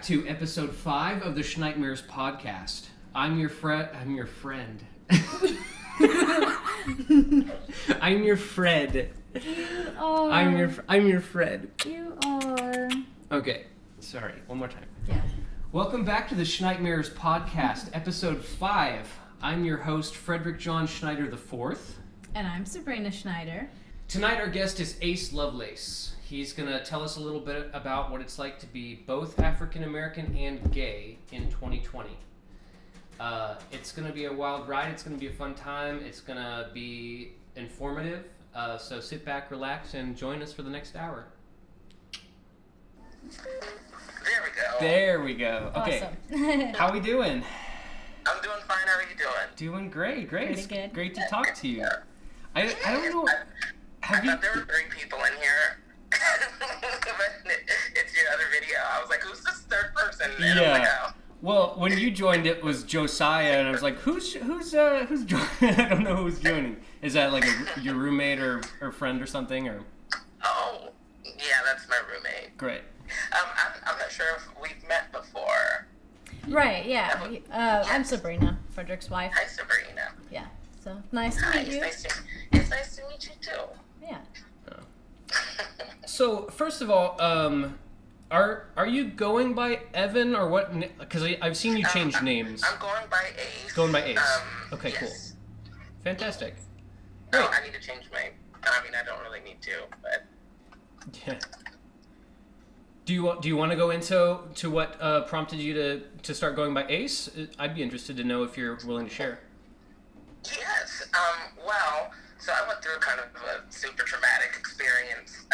back to episode 5 of the Schneitmares podcast. I'm your friend. I'm your Fred. You are. I'm your Fred. You are. Okay, sorry. One more time. Yeah. Welcome back to the Schneitmares podcast, episode 5. I'm your host, Frederick John Schneider IV. And I'm Sabrina Schneider. Tonight our guest is Ace Lovelace. He's going to tell us a little bit about what it's like to be both African American and gay in 2020. It's going to be a wild ride. It's going to be a fun time. It's going to be informative. So sit back, relax, and join us for the next hour. There we go. Okay. Awesome. How we doing? I'm doing fine. How are you doing? Doing great. Pretty It's good. great to talk to you. I don't know. I thought there were 3 people in here. But it's your other video. I was like, who's this third person? And Yeah. I was like, oh. Well, when you joined, it was Josiah, and I was like, who's joining? I don't know who's joining. Is that like your roommate or friend or something? Or? Oh, yeah, that's my roommate. Great. I'm not sure if we've met before. Right, yeah. I'm Sabrina, Frederick's wife. Hi, Sabrina. Yeah. So nice to meet you. It's nice to meet you too. Yeah. So first of all, are you going by Evan or what? Because I've seen you change names. I'm going by Ace. Going by Ace. Okay, yes. cool. Fantastic. No, I need to change my. I mean, I don't really need to, but. Yeah. Do you want to go into what prompted you to start going by Ace? I'd be interested to know if you're willing to share. Yes. Well, so I went through kind of a super traumatic experience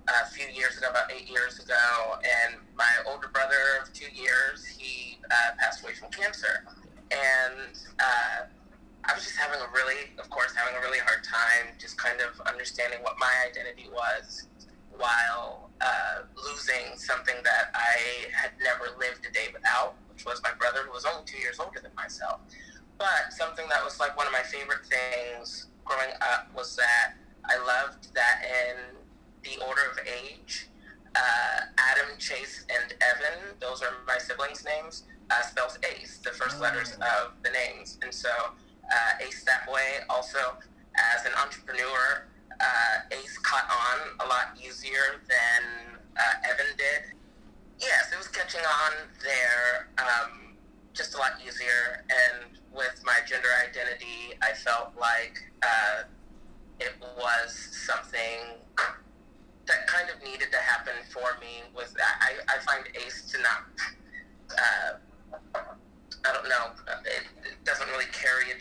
a few years ago, about 8 years ago, and my older brother of 2 years, he passed away from cancer. And I was just having a really hard time just kind of understanding what my identity was while losing something that I had never lived a day without, which was my brother, who was only 2 years older than myself. But something that was like one of my favorite things growing up was that I loved that in the order of age, Adam, Chase, and Evan, those are my siblings' names, spells Ace, the first letters of the names. And so Ace that way. Also, as an entrepreneur, Ace caught on a lot easier than Evan did. Yes, it was catching on there just a lot easier. And with my gender identity, I felt like it was something that kind of needed to happen for me. I find Ace to not, I don't know, it doesn't really carry a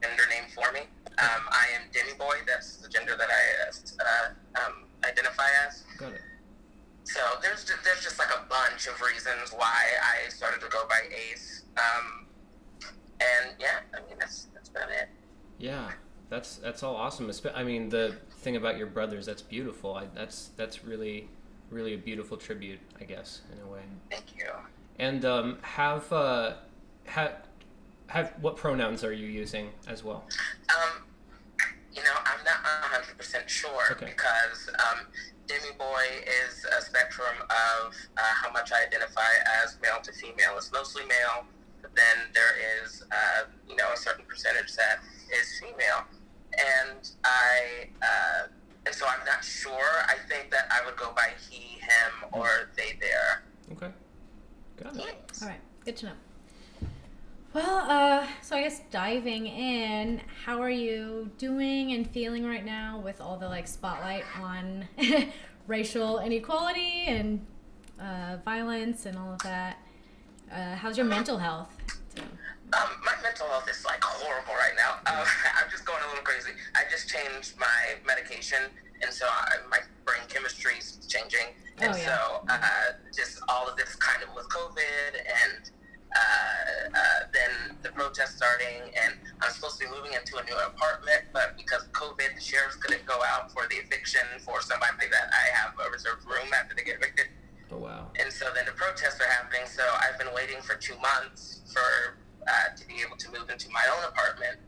gender name for me. I am Demi Boy. That's the gender that I identify as. Got it. So there's just like a bunch of reasons why I started to go by Ace. And yeah, I mean that's about it. Yeah, that's all awesome. I mean, the thing about your brothers, that's beautiful. That's really, really a beautiful tribute, I guess, in a way. Thank you. And have what pronouns are you using as well? I'm not 100% sure because Demi Boy is a spectrum of how much I identify as male to female. It's mostly male, but then there is a certain percentage that is female, and so I'm not sure. I think that I would go by he, him, or they, there. Okay, got it. Yes. All right. Good to know. Well, so I guess diving in, how are you doing and feeling right now with all the spotlight on racial inequality and violence and all of that? How's your mental health? My mental health is horrible right now. I'm just going a little crazy. I just changed my medication, and so my brain chemistry is changing, and so just all of this kind of with COVID and then the protest starting, and I'm supposed to be moving into a new apartment, but because of COVID, the sheriffs couldn't go out for the eviction for somebody that I have a reserved room after they get evicted. Oh, wow. And so then the protests are happening, so I've been waiting for 2 months for to be able to move into my own apartment,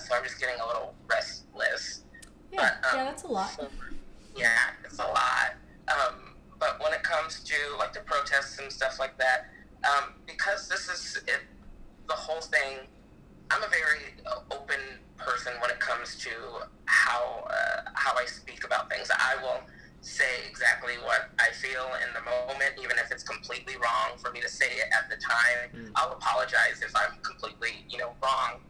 so I'm just getting a little restless. Yeah, that's a lot. Yeah, it's a lot. but when it comes to like the protests and stuff like that, because this is it, the whole thing. I'm a very open person when it comes to how I speak about things. I will say exactly what I feel in the moment, even if it's completely wrong for me to say it at the time. I'll apologize if I'm completely, wrong.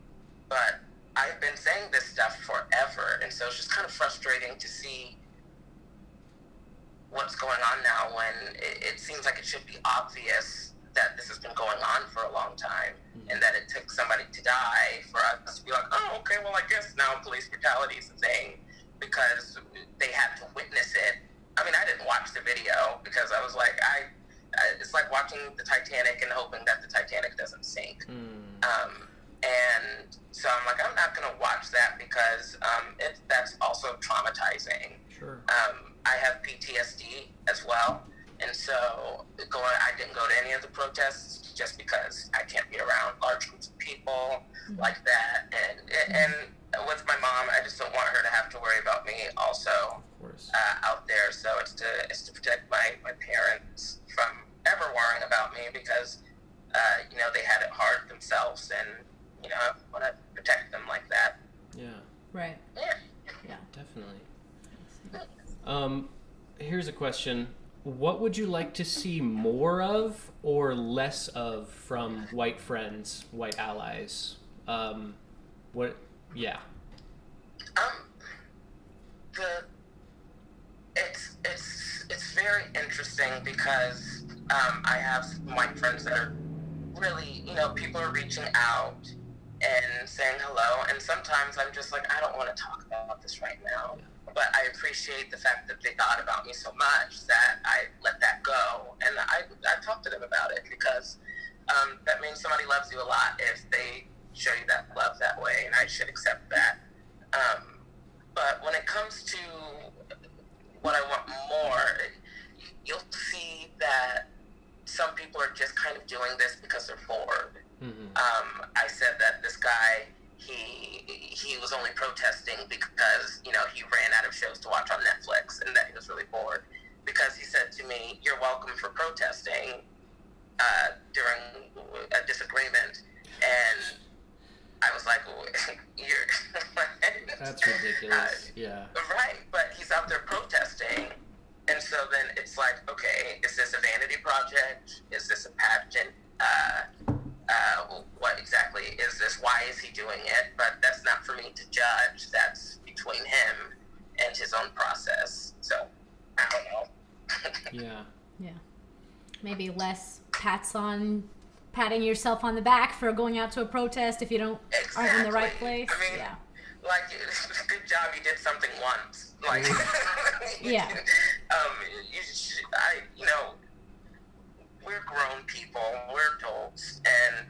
But I've been saying this stuff forever, and so it's just kind of frustrating to see what's going on now when it seems like it should be obvious that this has been going on for a long time, and that it took somebody to die for us to be like, oh, okay, well, I guess now police brutality is a thing because they had to witness it. I mean, I didn't watch the video because I was like, it's like watching the Titanic and hoping that the Titanic doesn't sink. And so I'm like, I'm not going to watch that because that's also traumatizing. Sure. I have PTSD as well. And so I didn't go to any of the protests just because I can't be around large groups of people like that. And with my mom, I just don't want her to have to worry about me also out there. So it's to protect my parents from ever worrying about me because, they had it hard themselves, and, I want to protect them like that. Yeah. Right. Yeah. Definitely. Here's a question. What would you like to see more of or less of from white friends, white allies? Yeah. It's very interesting because I have some white friends that are really, people are reaching out and saying hello, and sometimes I'm just like, I don't want to talk about this right now. Yeah. But I appreciate the fact that they thought about me so much that I let that go. And I talked to them about it because that means somebody loves you a lot if they show you that love that way, and I should accept that. But when it comes to what I want more, you'll see that some people are just kind of doing this because they're bored. I said that this guy, he was only protesting because, he ran out of shows to watch on Netflix and that he was really bored. Because he said to me, you're welcome for protesting during a disagreement. And I was like, That's ridiculous. Yeah. Right, but he's out there protesting. And so then it's like, okay, is this a vanity project? Is this a pageant? What exactly is this? Why is he doing it? But that's not for me to judge. That's between him and his own process. So, I don't know. Yeah. Maybe less patting yourself on the back for going out to a protest if you aren't in the right place. I mean, like, good job, you did something once. Like, yeah. We're grown people, we're adults, and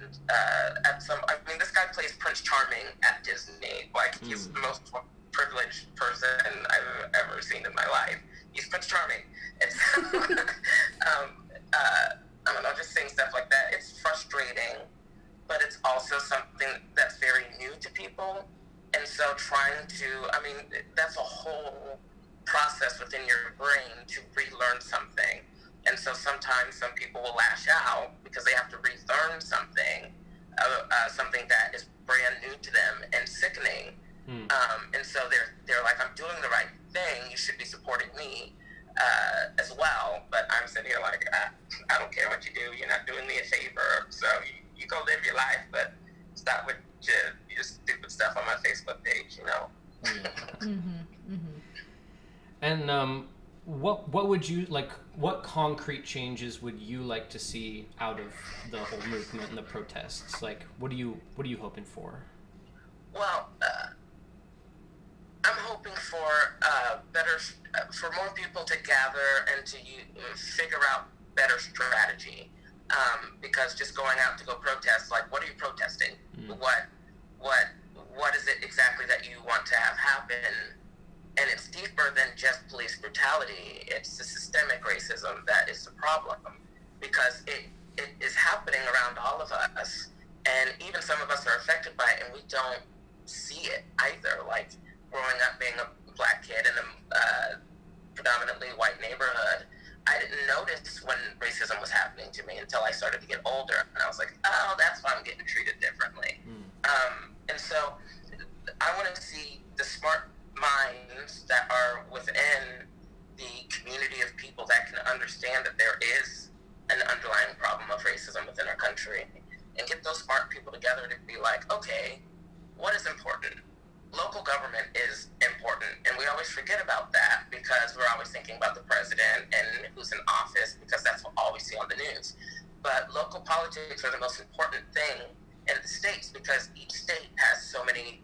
this guy plays Prince Charming at Disney. Like, he's the most privileged person I've ever seen in my life. He's Prince Charming. It's, I don't know, just saying stuff like that. It's frustrating, but it's also something that's very new to people. And so that's a whole process within your brain to relearn something. And so sometimes some people will lash out because they have to relearn something that is brand new to them and sickening. And so they're like, I'm doing the right thing. You should be supporting me as well. But I'm sitting here like, I don't care what you do. You're not doing me a favor. So you go live your life, but stop with your stupid stuff on my Facebook page, And what would you like? What concrete changes would you like to see out of the whole movement and the protests? Like, what are you hoping for? Well, I'm hoping for for more people to gather and to figure out better strategy. Because just going out to go protest, like, what are you protesting? What is it exactly that you want to have happen? And it's deeper than just police brutality. It's the systemic racism that is the problem, because it is happening around all of us, and even some of us are affected by it, and we don't see it either. Like, growing up being a black kid in a predominantly white neighborhood, I didn't notice when racism was happening to me until I started to get older, and I was like, oh, that's why I'm getting treated differently. And so I want to see the smart minds that are within the community of people that can understand that there is an underlying problem of racism within our country, and get those smart people together to be like, okay, what is important? Local government is important, and we always forget about that because we're always thinking about the president and who's in office, because that's all we see on the news. But local politics are the most important thing in the states, because each state has so many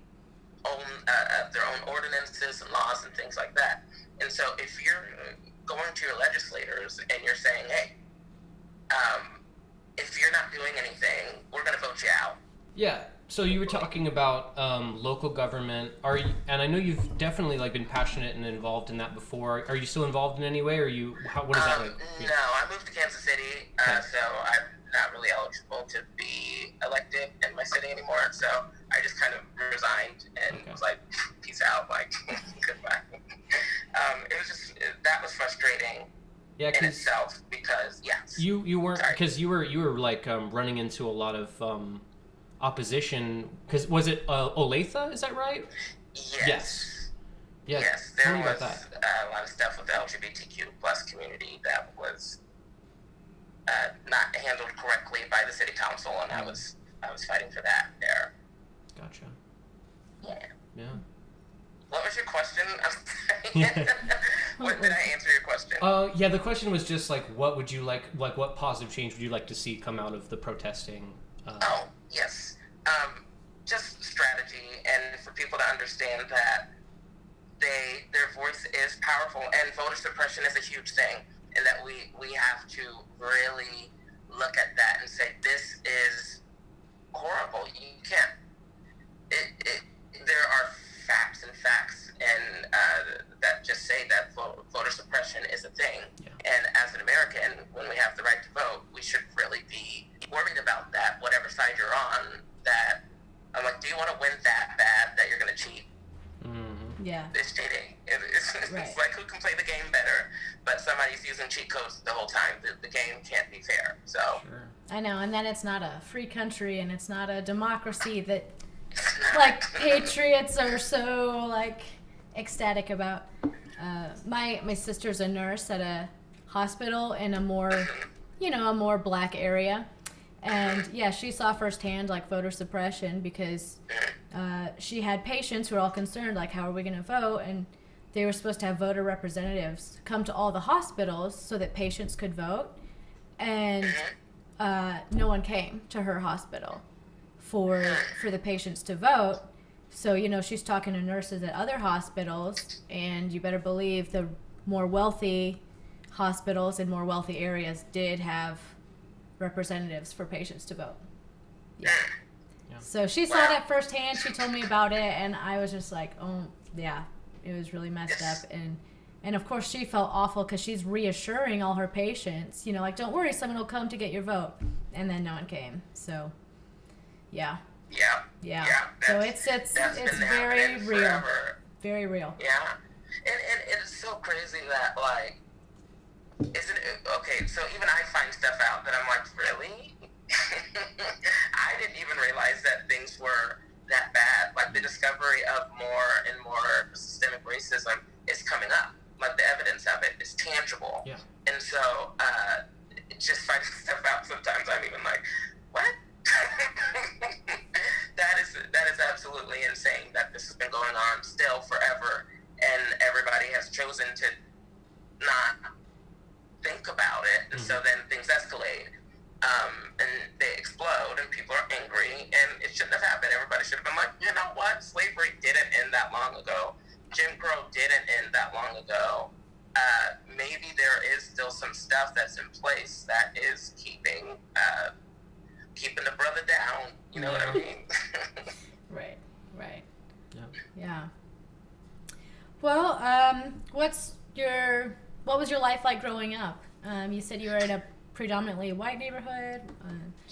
their own ordinances and laws and things like that. And so if you're going to your legislators and you're saying, hey, if you're not doing anything, we're going to vote you out. Yeah. So you were talking about local government. And I know you've definitely been passionate and involved in that before. Are you still involved in any way, or what is that like? No, I moved to Kansas City, so I'm not really eligible to be elected in my city anymore. So I just kind of resigned and was like, peace out, goodbye. It was just, that was frustrating. Yeah, in itself, because you weren't, because you were running into a lot of opposition, because was it Olathe, is that right? Yes. Yes. There Tell me was about that. A lot of stuff with the LGBTQ plus community that was not handled correctly by the city council, and I was fighting for that there. Gotcha. Yeah. What was your question? Did I answer your question? Yeah, the question was just what would you what positive change would you like to see come out of the protesting? Yes. Just strategy, and for people to understand that their voice is powerful, and voter suppression is a huge thing, and that we have to really look at that and say, this is horrible. You can't. There are facts and that just say that voter suppression is a thing. Yeah. And as an American, when we have the right to vote, we should really be worried about that, whatever side you're on. That I'm like, do you want to win that bad that you're going to cheat? Mm-hmm. Yeah. It's cheating. It's right. It's like, who can play the game better? But somebody's using cheat codes the whole time. The game can't be fair. So. Sure. I know, and then it's not a free country, and it's not a democracy that patriots are so ecstatic about. My sister's a nurse at a hospital in a more black area, and she saw firsthand voter suppression, because she had patients who were all concerned, how are we going to vote, and they were supposed to have voter representatives come to all the hospitals so that patients could vote, and no one came to her hospital for the patients to vote. So, she's talking to nurses at other hospitals, and you better believe the more wealthy hospitals in more wealthy areas did have representatives for patients to vote. Yeah. So she saw that firsthand. She told me about it, and I was just like, oh, yeah, it was really messed up. And of course, she felt awful because she's reassuring all her patients, don't worry, someone will come to get your vote. And then no one came. So, yeah. Yeah. So it's very real. Forever. Very real. Yeah. And it's so crazy that, isn't it, okay, so even I find stuff out that I'm like, really? I didn't even realize that things were that bad. The discovery of more and more systemic racism is coming up. The evidence of it is tangible. Yeah. And so, just finding stuff out sometimes, I'm even like, what? That is absolutely insane that this has been going on still forever, and everybody has chosen to not think about it, and so then things escalate, and they explode, and people are angry, and it shouldn't have happened. Everybody should have been like, you know what, slavery didn't end that long ago. Jim Crow didn't end that long ago. Maybe there is still some stuff that's in place that is keeping the brother down. You know what I mean? Right. Yeah. Well, what was your life like growing up? You said you were in a predominantly white neighborhood.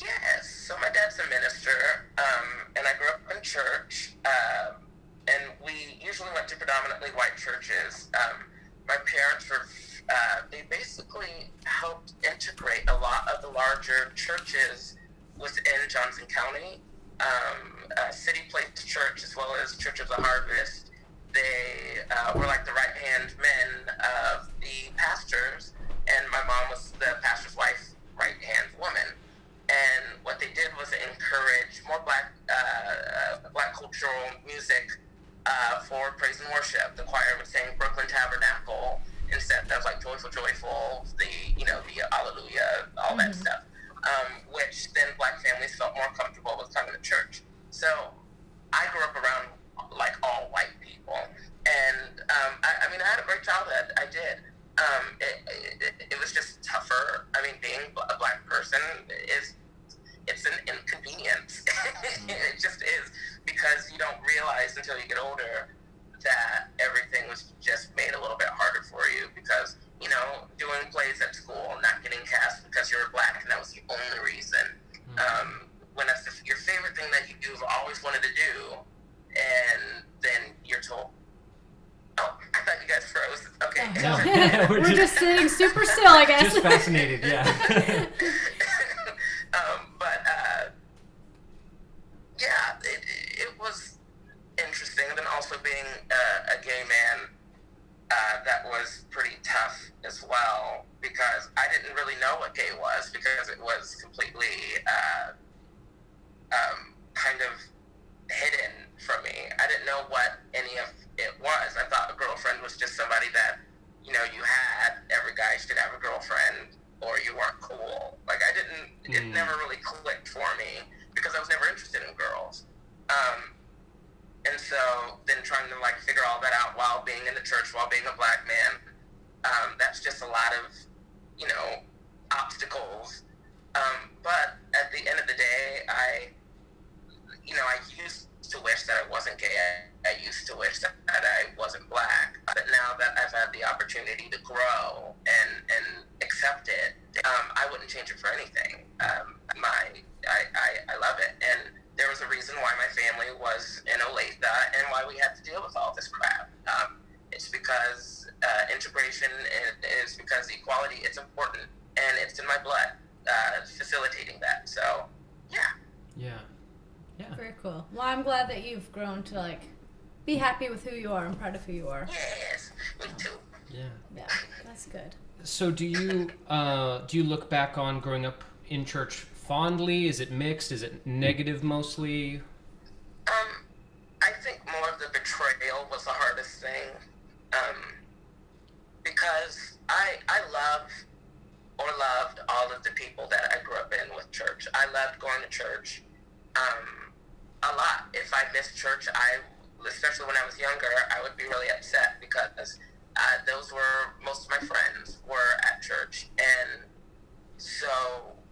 Yes. So my dad's a minister, and I grew up in church, and we usually went to predominantly white churches. My parents were they basically helped integrate a lot of the larger churches within Johnson County. City Place Church, as well as Church of the Harvest, they were like the right-hand men of the pastors, and my mom was the pastor's wife, right-hand woman. And what they did was encourage more black cultural music for praise and worship. The choir would sing Brooklyn Tabernacle instead of like Joyful Joyful, the Alleluia, all that stuff. Which then black families felt more comfortable with coming to church. So I grew up around like all white people, and I mean I had a great childhood. I did. It was just tougher. I mean, being a black person it's an inconvenience. It just is, because you don't realize until you get older that everything was just made a little bit harder for you, because doing plays at school, not getting cast because you're black, and that was the only reason. When that's your favorite thing that you've always wanted to do, and then you're told, oh, I thought you guys froze. Okay. No. We're just sitting super still, I guess. Just fascinated, yeah. Yeah, it was interesting. And then also being a gay man, that was pretty tough as well, because I didn't really know what gay was, because it was completely kind of hidden from me. I didn't know what any of it was. I thought a girlfriend was just somebody that, you had. Every guy should have a girlfriend, or you weren't cool. Like, it never really clicked for me, because I was never interested in girls. And so then trying to like figure all that out while being in the church, while being a black man, that's just a lot of, obstacles. But at the end of the day, I used to wish that I wasn't gay. I used to wish that I wasn't black. But now that I've had the opportunity to grow and accept it, I wouldn't change it for anything. I love it. And there was a reason why my family was in Olathe and why we had to deal with all this crap. It's because integration is because equality, it's important, and it's in my blood, facilitating that. So, yeah. Yeah. Yeah. Very cool. Well, I'm glad that you've grown to like be happy with who you are and proud of who you are. Yes, me too. Yeah. Yeah, that's good. So do you look back on growing up in church fondly? Is it mixed? Is it negative mostly? I think more of the betrayal was the hardest thing, because I loved all of the people that I grew up in with church. I loved going to church a lot. If I missed church, especially when I was younger, I would be really upset, because those were most of my friends were at church. And so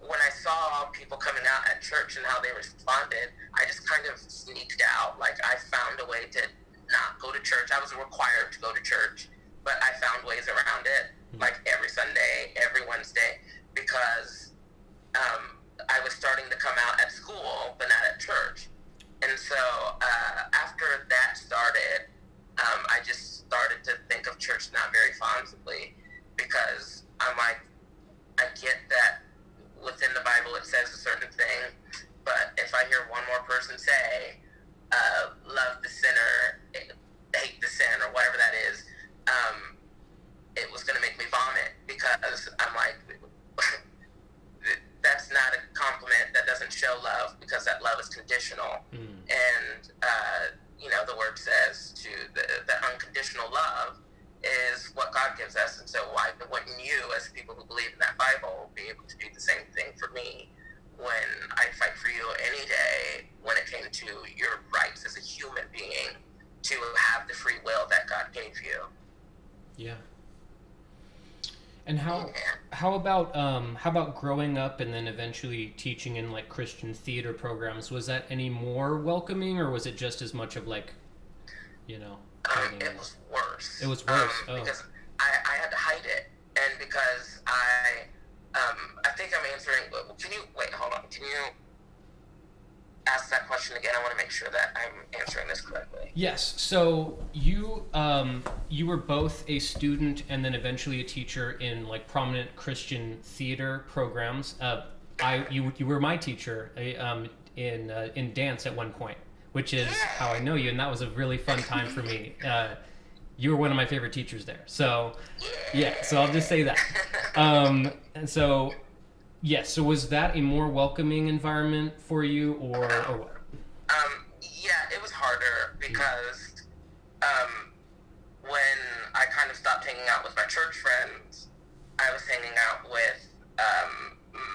when I saw people coming out at church and how they responded, I just kind of sneaked out. Like, I found a way to not go to church. I was required to go to church, but I found ways around it, like every Sunday, every Wednesday, because I was starting to come out at school, but not at church. And so after that started, I just started to think of church not very fondly, because I'm like, I get that within the Bible it says a certain thing, but if I hear one more person say, love the sinner, hate the sin, or whatever that is, it was going to make me vomit, because I'm like, that's not a compliment. That doesn't show love, because that love is conditional. And, the word says that unconditional love is what God gives us. And so why wouldn't you, as people who believe in that Bible, be able to do the same thing for me when I fight for you any day, when it came to your rights as a human being to have the free will that God gave you? Yeah. And how about growing up and then eventually teaching in like Christian theater programs? Was that any more welcoming, or was it just as much of like, it was worse. It was worse. Because I had to hide it, and because I think I'm answering. Can you wait? Hold on. Can you? ask that question again. I want to make sure that I'm answering this correctly. Yes. So you were both a student and then eventually a teacher in like prominent Christian theater programs. You were my teacher in dance at one point, which is how I know you, and that was a really fun time for me. You were one of my favorite teachers there. So yeah. So I'll just say that. And so. Yes, so was that a more welcoming environment for you, or what? Yeah, it was harder because when I kind of stopped hanging out with my church friends, I was hanging out with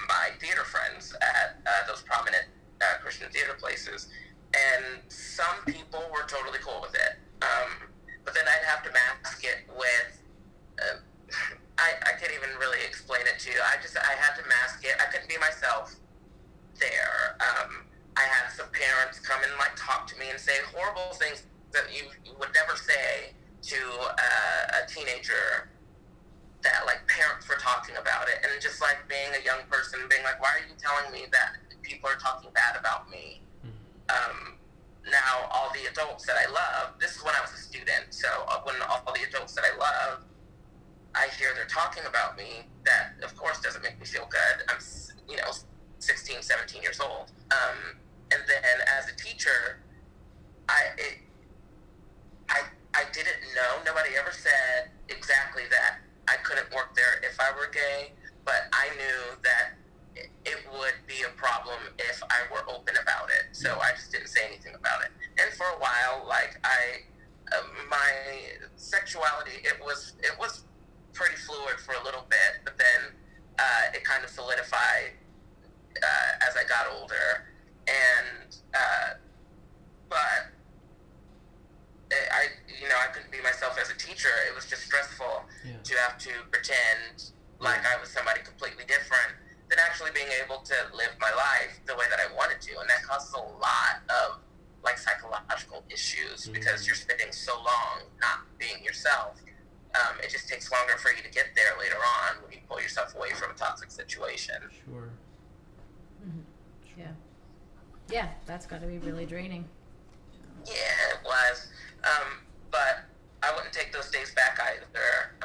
my theater friends at those prominent Christian theater places, and some people were totally cool with it. But then I'd have to mask it with... I can't even really explain it to you. I had to mask it. I couldn't be myself there. I had some parents come and like talk to me and say horrible things that you would never say to a teenager, that like parents were talking about it, and just like being a young person being like, why are you telling me that people are talking bad about me? Now all the adults that I love, this is when I was a student, so when all the adults that I love, I hear they're talking about me, that of course doesn't make me feel good. I'm 16, 17 years old. And then as a teacher, I didn't know, nobody ever said exactly that I couldn't work there if I were gay, but I knew that it would be a problem if I were open about it. So I just didn't say anything about it. And for a while, like my sexuality, it was pretty fluid for a little bit, but then it kind of solidified as I got older, and but I couldn't be myself as a teacher. It was just stressful to have to pretend like I was somebody completely different than actually being able to live my life the way that I wanted to, and that causes a lot of like psychological issues because you're spending so long not being yourself. It just takes longer for you to get there later on when you pull yourself away from a toxic situation. Sure. Yeah. Yeah, that's got to be really draining. Yeah, it was. But I wouldn't take those days back either.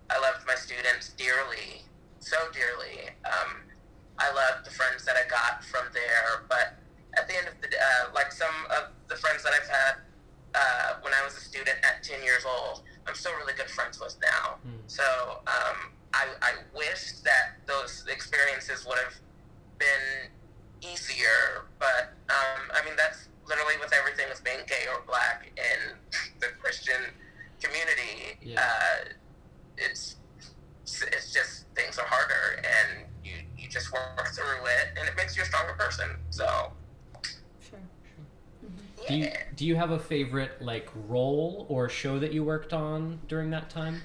I loved my students dearly, so dearly. I loved the friends that I got from there, but at the end of the day, like some of the friends that I've had when I was a student at 10 years old, I'm still really good friends with now. So I wish that those experiences would have been easier, but I mean, that's literally with everything as being gay or black in the Christian community. It's just, things are harder, and you just work through it, and it makes you a stronger person. So Do you have a favorite like role or show that you worked on during that time?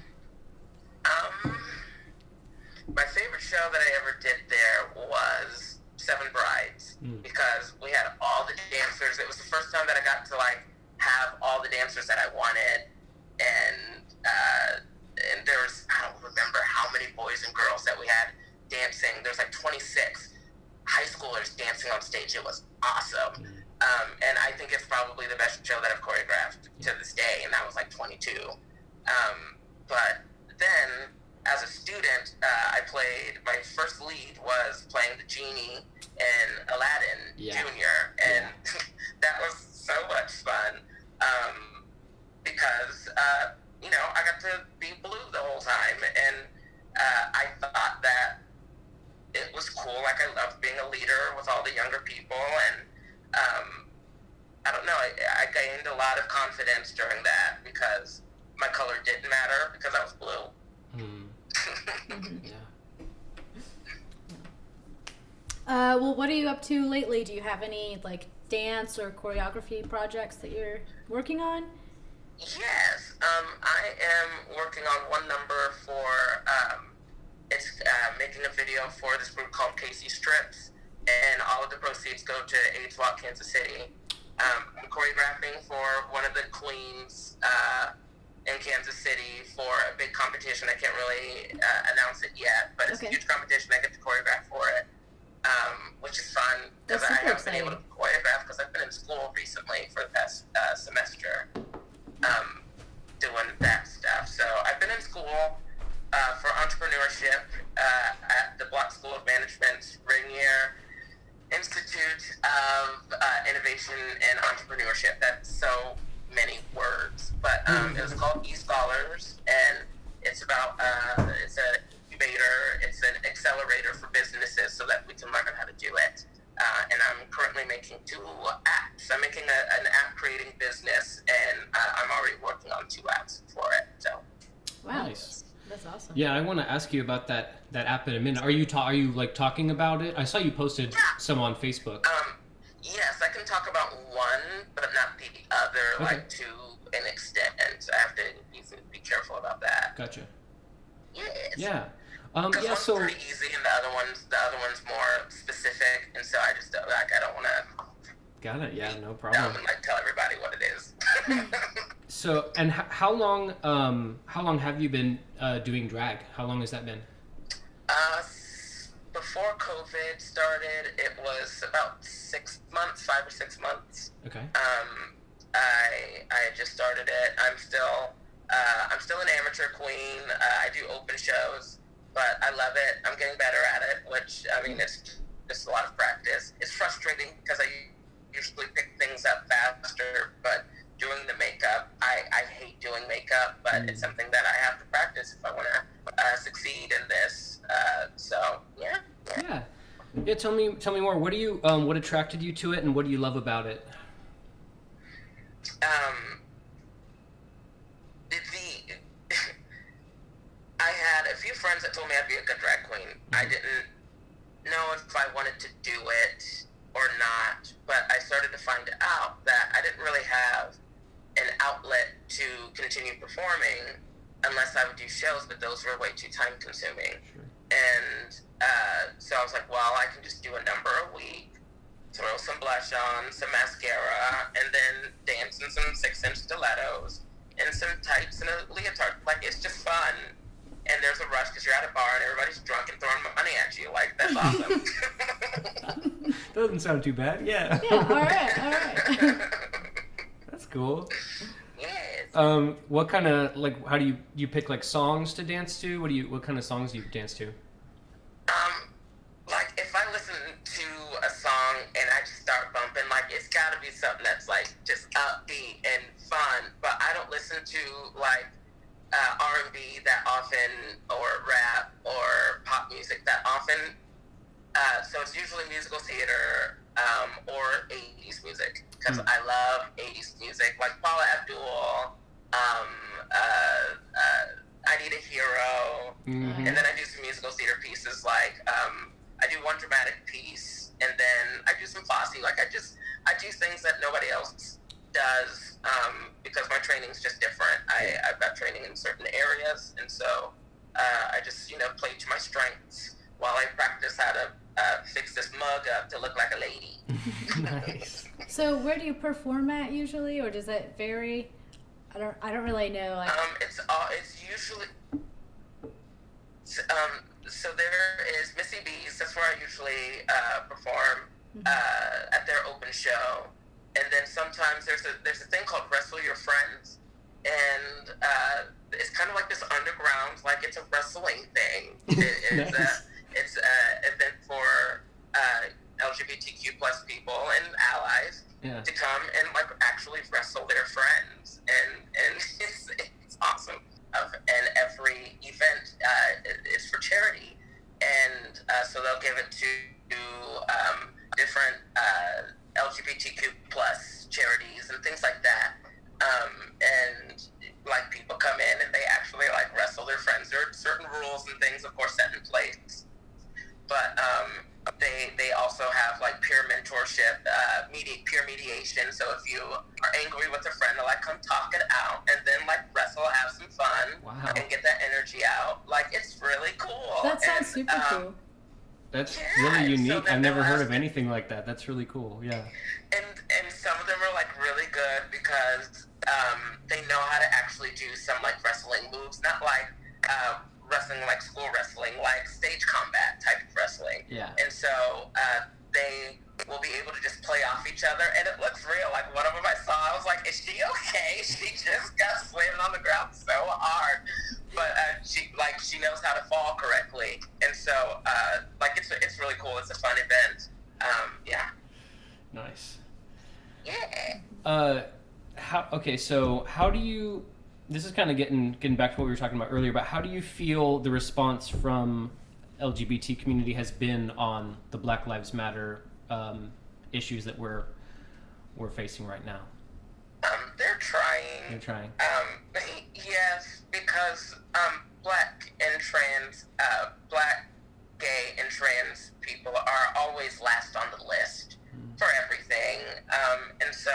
My favorite show that I ever did there was Seven Brides, because we had all the dancers. It was the first time that I got to like have all the dancers that I wanted, and there was, I don't remember how many boys and girls that we had dancing. There's like 26 high schoolers dancing on stage. It was awesome. And I think it's probably the best show that I've choreographed to this day, and that was like 22. But then, as a student, I played, my first lead was playing the genie in Aladdin Jr., and that was so much fun, because, I got to be blue the whole time, and I thought that it was cool. Like, I loved being a leader with all the younger people, and I don't know, I gained a lot of confidence during that because my color didn't matter because I was blue. Well, what are you up to lately? Do you have any like dance or choreography projects that you're working on? Yes, I am working on one number for, it's making a video for this group called Casey Strips, and all of the proceeds go to AIDS Walk Kansas City. I'm choreographing for one of the queens in Kansas City for a big competition. I can't really announce it yet, but it's a huge competition. I get to choreograph for it, which is fun because I haven't been able to choreograph recently for the past semester, doing that stuff. So I've been in school for entrepreneurship at the Block School of Management's Rainier Institute of Innovation and Entrepreneurship. That's so many words, but it was called eScholars, and it's about it's an incubator, it's an accelerator for businesses so that we can learn how to do it. And I'm currently making 2 apps. I'm making an app creating business, and I'm already working on 2 apps for it. So, Wow, Nice. that's awesome. Yeah, I want to ask you about that app in a minute. Are you like talking about it? I saw you posted some on Facebook. Yes, I can talk about one, but not the other, Okay. like to an extent. I have to be careful about that. Gotcha. Yes. Yeah. Because Yeah. one's So pretty easy, and the other one's more specific, and so I just I don't want to got it. Yeah, no dumb problem. and like tell everybody what it is. So, and how long have you been doing drag? How long has that been? Before COVID started, it was about 6 months, 5 or 6 months. Okay. I had just started it. I'm still an amateur queen. I do open shows, but I love it. I'm getting better at it, which, I mean, it's just a lot of practice. It's frustrating because I usually pick things up faster, but doing the makeup, I hate doing makeup, but it's something that I have to practice if I want to succeed in this. So, yeah. Yeah. Yeah. Tell me more. What what attracted you to it, and what do you love about it? I had a few friends that told me I'd be a good drag queen. I didn't know if I wanted to do it or not, but I started to find out that I didn't really have an outlet to continue performing unless I would do shows, but those were way too time consuming. Sure. And so I was like, well, I can just do a number a week, throw some blush on, some mascara, and then dance in some 6-inch stilettos and some tights and a leotard. Like, it's just fun. And there's a rush because you're at a bar and everybody's drunk and throwing money at you. Like, that's awesome. Doesn't sound too bad. Yeah. Yeah, all right. That's cool. Yes. What kind of, like, how do you pick, like, songs to dance to? What kind of songs do you dance to? Like, if I listen to a song and I just start bumping, like, it's got to be something that's, like, just upbeat and fun. But I don't listen to, like, R&B that often, or rap, or pop music that often. So it's usually musical theater or 80s music, because I love 80s music, like Paula Abdul, I Need a Hero, and then I do some musical theater pieces, like I do one dramatic piece, and then I do some Fosse. Like, I do things that nobody else does, because my training's just different. I've got training in certain areas, and so I just, play to my strengths while I practice how to fix this mug up to look like a lady. Nice. So where do you perform at usually, or does that vary? I don't really know. Like, It's usually so there is Missy B's. That's where I usually perform at their open show, and then sometimes there's a thing called Wrestle Your Friends, and it's kind of like this underground, like, it's a wrestling thing. It's an event for LGBTQ plus people and allies to come and, like, actually wrestle their friends, and it's awesome. And every event is for charity, and so they'll give it to different LGBTQ plus charities and things like that. And, like, people come in and they actually, like, wrestle their friends. There are certain rules and things, of course, set in place, but they also have, like, peer mentorship, peer mediation. So if you are angry with a friend, they'll, like, come talk it out, and then, like, wrestle, have some fun, and get that energy out. Like, it's really cool. that sounds super cool. That's really unique. So I've never heard of anything like that. That's really cool. Yeah. And some of them are, like, really good because they know how to actually do some, like, wrestling moves, not like wrestling like school wrestling, like stage combat type of wrestling. Yeah. And so they will be able to just play off each other, and it looks real. Like, okay. She just got slammed on the ground so hard, but she knows how to fall correctly, and so it's really cool. It's a fun event. Yeah. Nice. Yeah. How do you? This is kind of getting back to what we were talking about earlier. But how do you feel the response from LGBT community has been on the Black Lives Matter issues that we're facing right now? They're trying. They're trying. Yes, because black, gay, and trans people are always last on the list for everything. And so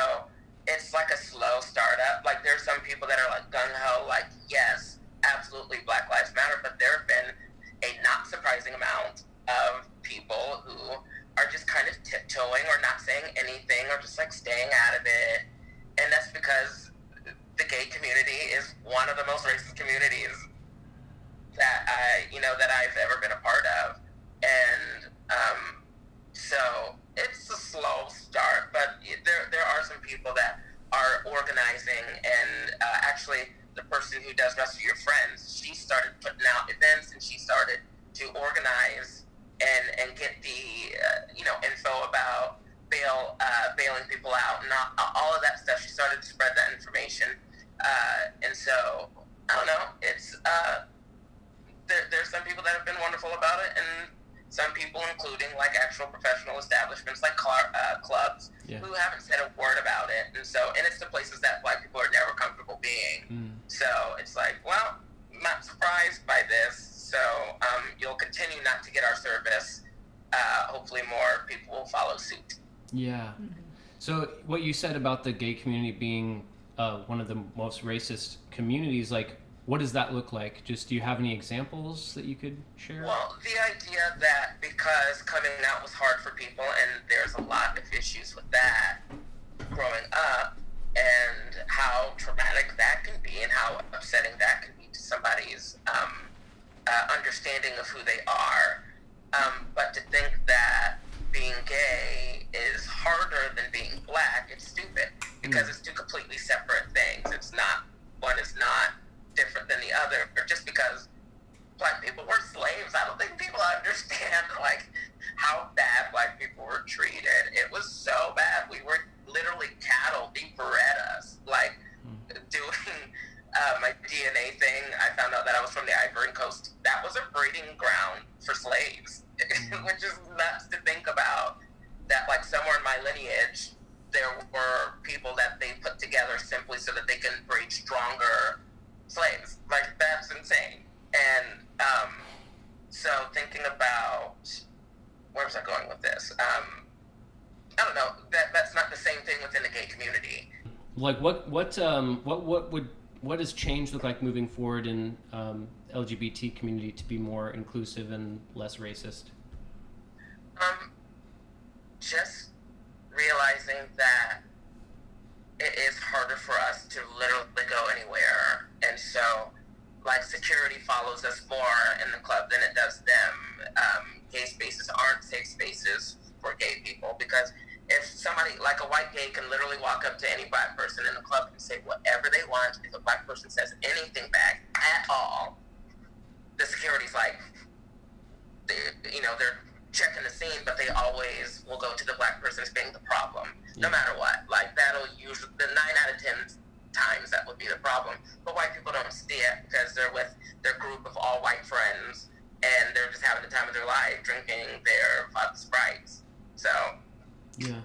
it's like a slow startup. Like, there's some people that are like gung-ho, like, yes, absolutely Black Lives Matter, but there have been a not surprising amount of people who are just kind of tiptoeing or not saying anything or just like staying out of it. And that's because the gay community is one of the most racist communities that I've ever been a part of. And so it's a slow start, but there are some people that are organizing, and actually the person who does Rescue Your Friends, she started putting out events, and she started to organize and get the info about bailing people out and all of that stuff. She started to spread that information, and so I don't know. It's there's some people that have been wonderful about it, and some people, including like actual professional establishments like clubs, who haven't said a word about it. And it's the places that Black people are never comfortable being. So it's like, well, I'm not surprised by this. So you'll continue not to get our service. Hopefully more people will follow suit. Yeah. So what you said about the gay community being one of the most racist communities, like, what does that look like? Just, do you have any examples that you could share? Well, the idea that because coming out was hard for people, and there's a lot of issues with that growing up, and how traumatic that can be, and how upsetting that can be to somebody's understanding of who they are. But to think that being gay is harder than being Black, it's stupid, because it's two completely separate things. It's not, one is not different than the other. Just because Black people were slaves, I don't think people understand like how bad Black people were treated. It was so bad. We were literally cattle. They bred us. Like, doing my DNA thing, I found out that I was from the Ivory Coast. That was a breeding ground for slaves, which is nuts to think about. That like somewhere in my lineage, there were people that they put together simply so that they can breed stronger slaves. Like, that's insane. And so thinking about, where was I going with this? I don't know. That's not the same thing within the gay community. Like, what does change look like moving forward in LGBT community to be more inclusive and less racist? Just realizing that it is harder for us to literally go anywhere, and so like security follows us more in the club than it does them. Gay spaces aren't safe spaces for gay people, because if somebody like a white gay can literally walk up to any Black person in the club and say whatever they want, if a Black person says anything back at all, the security's like, they're checking the scene, but they always will go to the Black person as being the problem, no matter what. Like, that'll usually, the 9 out of 10 times that would be the problem. But white people don't see it because they're with their group of all white friends, and they're just having the time of their life drinking their vodka Sprites. So. Yeah.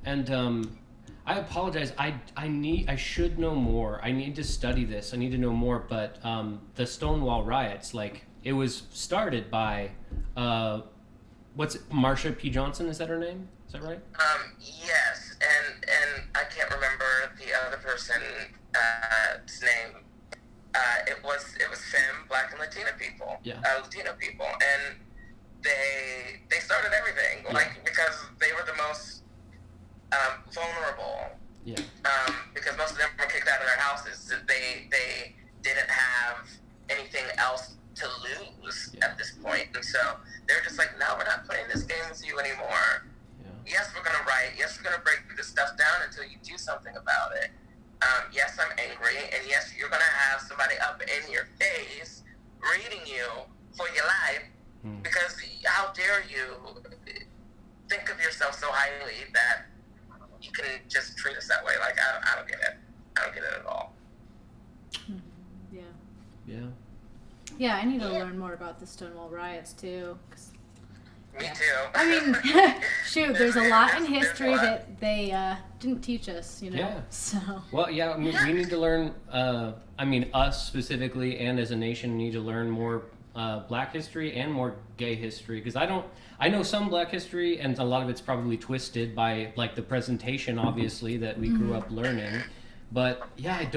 And I apologize. I should know more. I need to study this. I need to know more. But the Stonewall riots, like, it was started by Marsha P. Johnson? Is that her name? Is that right? Yes, and I can't remember the other person's name. It was femme, Black, and Latino people. Yeah. Latino people, and they started everything, like, because they were the most vulnerable. Yeah. Because most of them were kicked out of their houses. They didn't have anything else to lose at this point, and so they're just like, no, we're not playing this game with you anymore. Yes, we're gonna riot. Yes, we're gonna break this stuff down and something about it. Yes, I'm angry, and yes, you're going to have somebody up in your face reading you for your life, because how dare you think of yourself so highly that you can just treat us that way. Like, I don't get it. I don't get it at all. Yeah. Yeah. Yeah, I need to learn more about the Stonewall riots, too. Me too. I mean, shoot, there's a lot in history that they didn't teach us, you know? Yeah. So. Well, yeah, I mean, we need to learn, I mean, us specifically and as a nation need to learn more Black history and more gay history. Because I know some Black history, and a lot of it's probably twisted by, like, the presentation, obviously, that we grew up learning. But, yeah,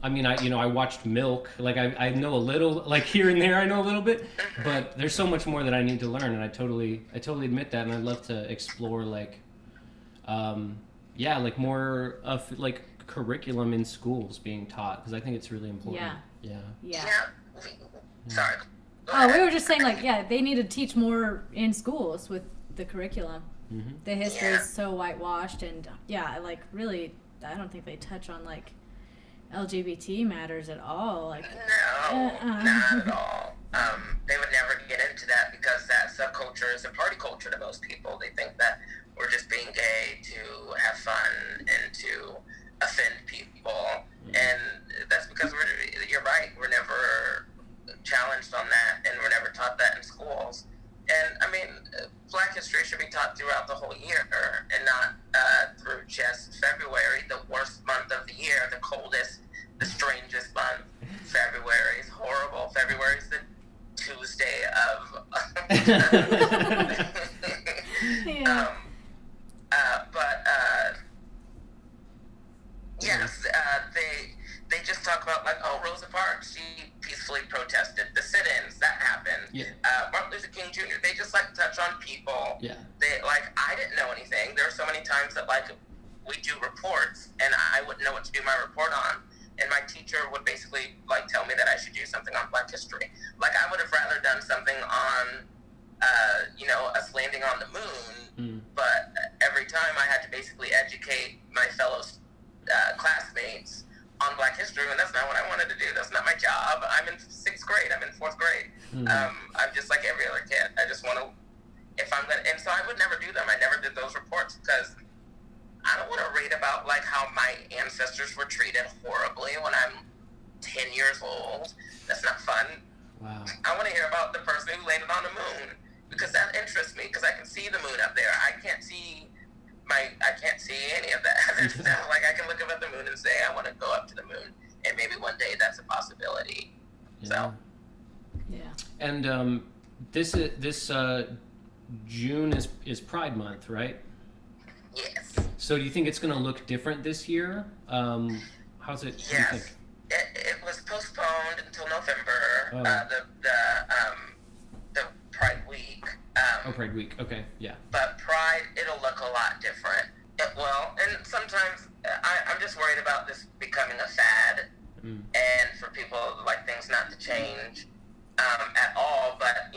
I watched Milk. Like, I know a little, like, here and there I know a little bit. But there's so much more that I need to learn, and I totally admit that. And I'd love to explore, like, like, more of, like, curriculum in schools being taught. Because I think it's really important. Yeah. Sorry. Oh, we were just saying, like, yeah, they need to teach more in schools with the curriculum. Mm-hmm. The history is so whitewashed, and like, really, I don't think they touch on, like, LGBT matters at all. Like, no, not at all. They would never get into that because that subculture is a party culture to most people. They think that we're just being gay to have fun and to offend people, and that's because you're right, we're never challenged on that, and we're never taught that in schools. And I mean, Black history should be taught throughout the whole year, and not through just February, the worst month of the year, the coldest, the strangest month. February is horrible. February is the Tuesday of. Yes, they just talk about, like, oh, Rosa Parks, she peacefully protested. The sit-ins, that happened. Yeah. Martin Luther King Jr., they just, like, touch on people. Yeah. They, like, I didn't know anything. There were so many times that, like, we do reports, and I wouldn't know what to do my report on. And my teacher would basically, like, tell me that I should do something on Black history. Like, I would have rather done something on, us landing on the moon, but every time I had to basically educate my fellow classmates on Black history, and that's not what I wanted to do. That's not my job. I'm in 6th grade. I'm in 4th grade. I'm just like every other kid. I just want to, and so I would never do them. I never did those reports because I don't want to read about, like, how my ancestors were treated horribly when I'm 10 years old. That's not fun. Wow. I want to hear about the person who landed on the moon, because that interests me, because I can see the moon up there. I can't see any of that. It's not like I can look up at the moon and say I want to go up to the moon, and maybe one day that's a possibility. Yeah. So. Yeah. And this June is Pride Month, right? Yes. So do you think it's going to look different this year? How's it? Yes. What do you think? It was postponed until November. Oh. The Pride Week. Pride Week. Okay. Yeah. But Pride, it'll look a lot different. It will, and sometimes I'm just worried about this becoming a fad, and for people, like, things not to change at all. But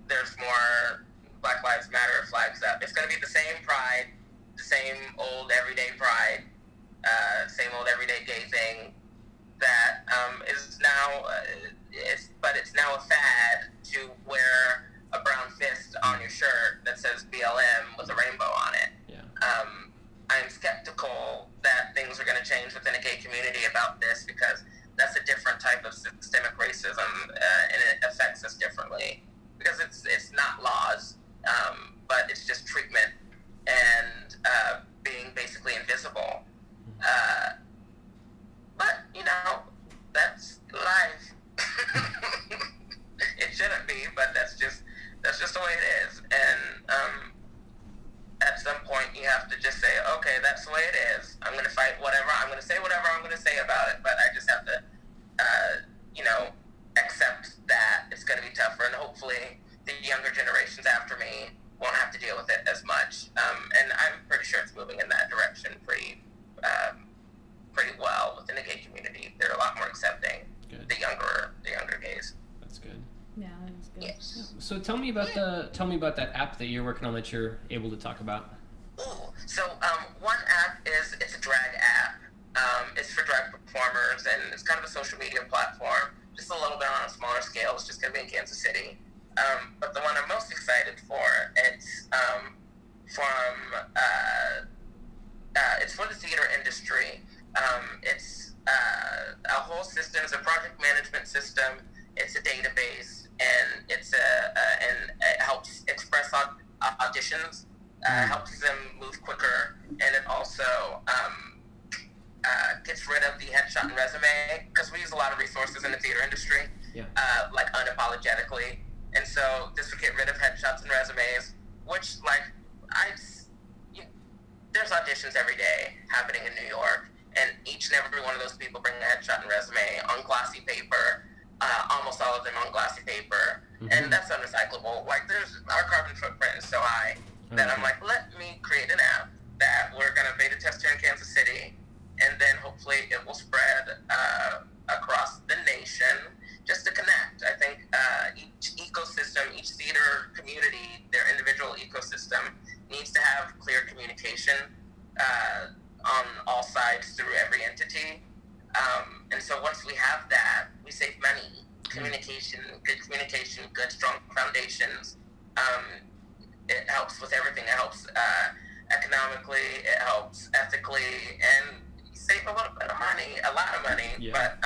there's more Black Lives Matter flags up. It's going to be the same Pride, the same old everyday Pride, same old everyday gay thing that is now. It's now a fad to wear a brown fist on your shirt that says BLM with a rainbow on it. Yeah. I'm skeptical that things are going to change within a gay community about this, because that's a different type of systemic racism, and it affects us differently, because it's not laws, but it's just treatment and being basically invisible. But that's life. It shouldn't be, but that's just the way it is. And at some point you have to just say, okay, that's the way it is. I'm going to fight whatever. I'm going to say whatever I'm going to say about it, but I just have to, accept that it's going to be tougher, and hopefully the younger generations after me won't have to deal with it as much. And I'm pretty sure it's moving in that direction pretty well within the gay community. They're a lot more accepting. Good. The younger gays. That's good. Yeah, that is good. Yes. So tell me about that app that you're working on that you're able to talk about. Ooh, so one app it's a drag app. it's for drag performers, and it's kind of a social media platform, just a little bit on a smaller scale. It's just going to be in Kansas City. But the one I'm most excited for, it's it's for the theater industry. It's a whole system. It's a project management system. It's a database, and and it helps express auditions, helps them move quicker, and it also gets rid of the headshot and resume, because we use a lot of resources in the theater industry, like unapologetically. And so this would get rid of headshots and resumes, which, like, there's auditions every day happening in New York, and each and every one of those people bring a headshot and resume on glossy paper, almost all of them on glossy paper, and that's unrecyclable. Like, our carbon footprint is so high that I'm like, let me create an app that we're going to beta test here in Kansas City, and then hopefully it will spread across the nation, just to connect. I think each ecosystem, each theater community, their individual ecosystem needs to have clear communication on all sides through every entity. And so once we have that, we save money. Communication, good strong foundations. It helps with everything. It helps economically, it helps ethically, and you save a little bit of money, a lot of money. Yeah. But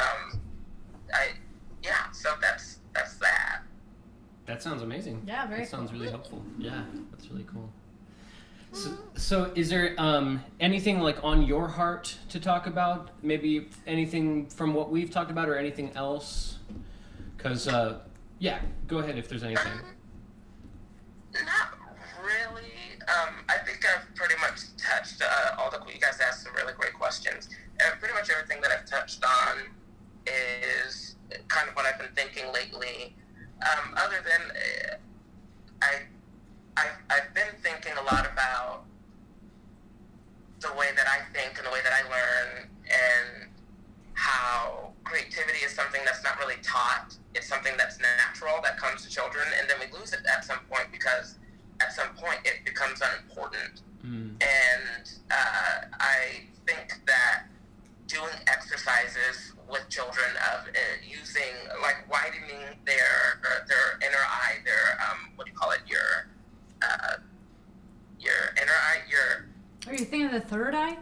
so that's that. That sounds amazing. Yeah, very That sounds cool. really helpful. Yeah, that's really cool. So is there anything like on your heart to talk about? Maybe anything from what we've talked about, or anything else? Because go ahead if there's anything. Not really. I think I've pretty much touched you guys asked some really great questions. Pretty much everything that I've touched on is kind of what I've been thinking lately. Other than I've been thinking a lot about the way that I think and the way that I learn, and how creativity is something that's not really taught. It's something that's natural, that comes to children, and then we lose it at some point, because at some point it becomes unimportant. And I think that doing exercises with children of using, like, widening their inner eye, your inner eye, Are you thinking of the third eye?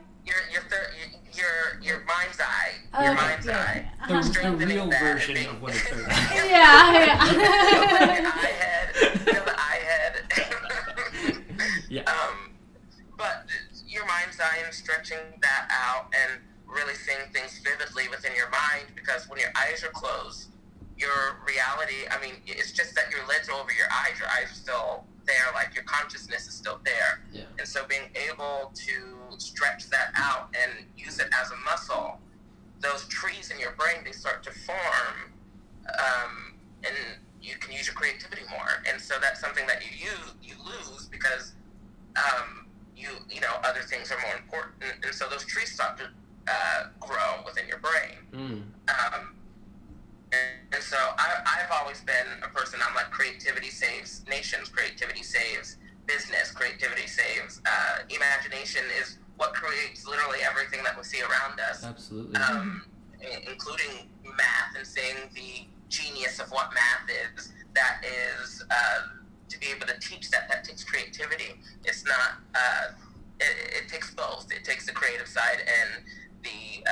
your mind's eye, Oh, your okay, mind's eye. The Strengthening real that and version being- of what it's third. Yeah. Feel the eye head. Yeah. But your mind's eye, and stretching that out and really seeing things vividly within your mind, because when your eyes are closed, your reality, I mean, it's just that your lids are over your eyes are still there, like your consciousness is still there. Yeah. And so being able to stretch that out and use it as a muscle, those trees in your brain, they start to form, and you can use your creativity more. And so that's something that you lose, because other things are more important, and so those trees start to grow within your brain. And so I've always been a person, I'm like, creativity saves nations, creativity saves business, creativity saves imagination is what creates literally everything that we see around us. Absolutely. Including math, and seeing the genius of what math is. That is to be able to teach that takes creativity. It's not it takes both. It takes the creative side and the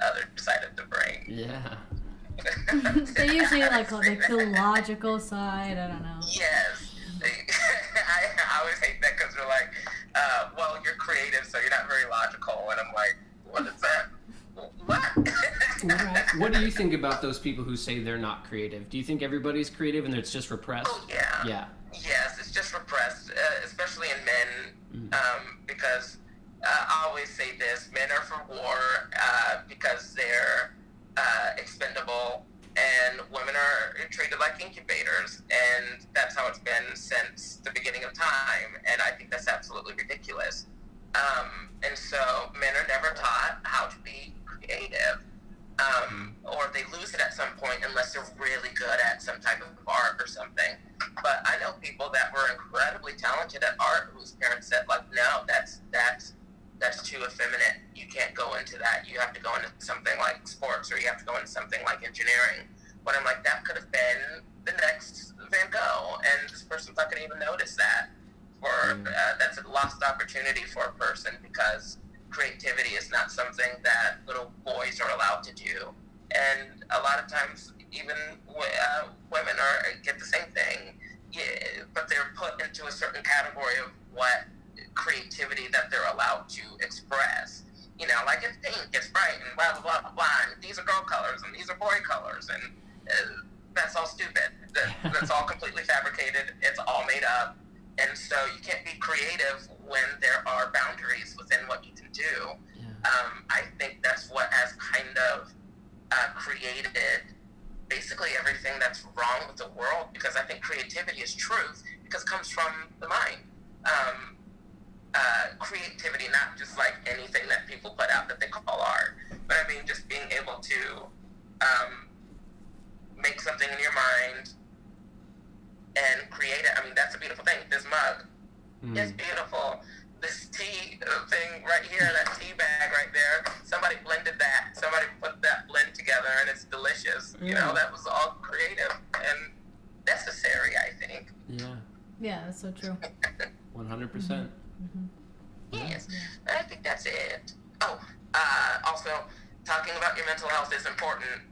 other side of the brain. Yeah. They usually like the logical side. I don't know. Yes. I always hate that, because they're like, well, you're creative, so you're not very logical. And I'm like, what is that? What? What do you think about those people who say they're not creative? Do you think everybody's creative and it's just repressed? Oh, yeah. Yeah. Yes, it's just repressed, especially in men, because I always say this: men are for war because they're expendable, and women are treated like incubators, and that's how it's been since the beginning of time, and I think that's absolutely ridiculous. And so men are never taught how to be creative, or they lose it at some point unless they're really good at some type of art or something. But I know people that were incredibly talented at art whose parents said, like, no, that's that's too effeminate. You can't go into that. You have to go into something like sports, or you have to go into something like engineering. But I'm like, that could have been the next Van Gogh, and this person's not going to even notice that. Or that's a lost opportunity for a person, because creativity is not something that little boys are allowed to do. And a lot of times, even women get the same thing, but they're put into a certain category of what creativity that they're allowed to express. You know, like it's pink, it's bright, and blah, blah, blah, blah, blah, and these are girl colors, and these are boy colors, and that's all stupid. That's all completely fabricated. It's all made up. And so you can't be creative when there are boundaries within what you can do. I think that's what has kind of created basically everything that's wrong with the world, because I think creativity is truth, because it comes from the mind. Creativity, not just like anything that people put out that they call art, but I mean just being able to make something in your mind and create it. I mean, that's a beautiful thing. This mug is beautiful. This tea thing right here, that tea bag right there, somebody blended that. Somebody put that blend together, and it's delicious. You know, that was all creative and necessary, I think. Yeah, that's so true. 100%. Yes, I think that's it. Oh, also, talking about your mental health is important.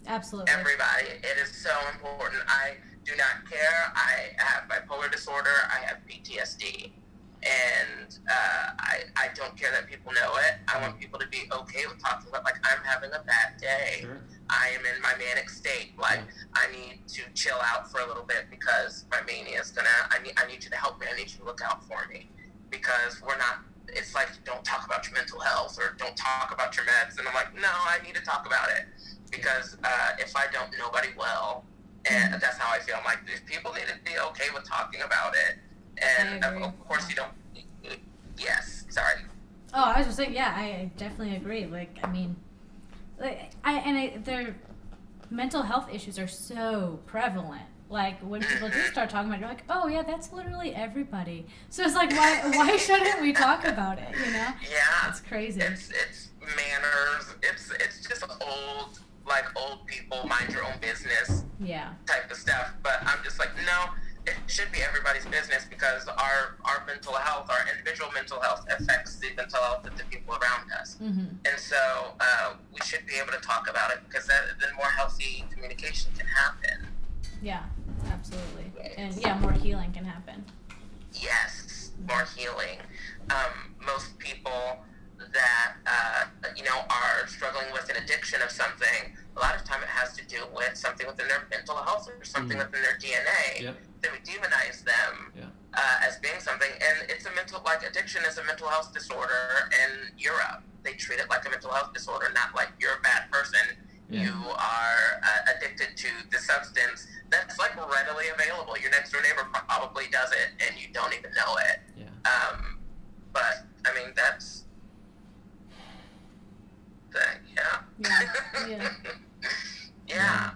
Absolutely. Everybody, it is so important. I do not care. I have bipolar disorder. I have PTSD. And I don't care that people know it. I want people to be okay with talking about, like, I'm having a bad day. Sure. I am in my manic state. Like, I need to chill out for a little bit, because my mania is I need you to help me. I need you to look out for me. Because it's like, don't talk about your mental health, or don't talk about your meds. And I'm like, no, I need to talk about it. Because if I don't, nobody will. And that's how I feel. I'm like, these people need to be okay with talking about it. And of course you don't. Yes, sorry. Oh, I was just saying, yeah, I definitely agree. Like, I mean, their mental health issues are so prevalent. Like, when people do start talking about it, you're like, oh yeah, that's literally everybody. So it's like, why shouldn't we talk about it? You know? Yeah. It's crazy. It's manners. It's just old people mind your own business. Yeah. Type of stuff. But I'm just like, no. It should be everybody's business, because our mental health, our individual mental health, affects the mental health of the people around us. And so we should be able to talk about it, because then more healthy communication can happen. Yeah, absolutely. And yeah, more healing can happen. Yes, more healing. Most people that are struggling with an addiction of something, a lot of time it has to do with something within their mental health, or something within their DNA. Yep. Then we demonize them as being something, and it's addiction is a mental health disorder in Europe. They treat it like a mental health disorder, not like you're a bad person. You are addicted to the substance that's like readily available. Your next door neighbor probably does it, and you don't even know it. But I mean, that's yeah.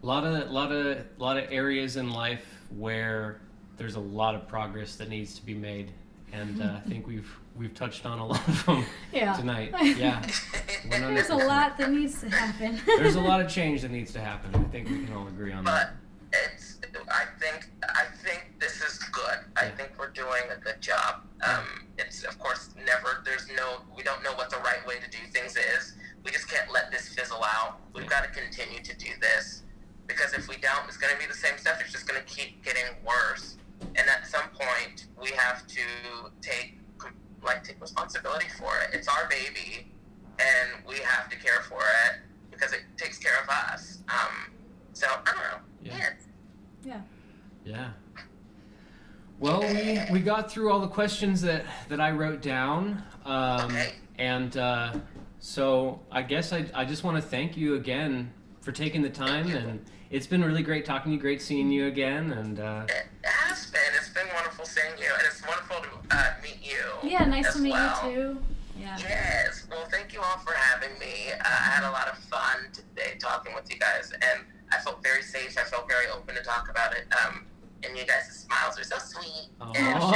A lot of areas in life where there's a lot of progress that needs to be made, and I think we've touched on a lot of them tonight. Yeah, 100%. There's a lot that needs to happen. There's a lot of change that needs to happen. I think we can all agree on that. But I think this is good. I think we're doing a good job. It's of course we don't know what the right way to do things is. We just can't let this fizzle out. We've got to continue to do this, because if we don't, it's going to be the same stuff. It's just going to keep getting worse. And at some point, we have to take responsibility for it. It's our baby, and we have to care for it, because it takes care of us. So I don't know. Yeah. Well, we got through all the questions that I wrote down. Okay. And so I guess I just want to thank you again for taking the time, and it's been really great talking to you, great seeing you again, and It has been. It's been wonderful seeing you, and it's wonderful to meet you. Yeah, nice to meet you too. Yeah. Yes. Well, thank you all for having me. I had a lot of fun today talking with you guys, and I felt very safe. I felt very open to talk about it. And you guys' smiles are so sweet. Aww.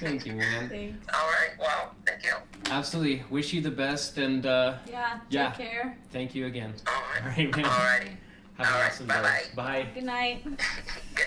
Thank you, man. Thanks. All right. Well, thank you. Absolutely. Wish you the best, and Yeah. Yeah. Take care. thank you again. All All right. right, man. All right. Have an All right, awesome bye-bye. day. Bye. Good night. Good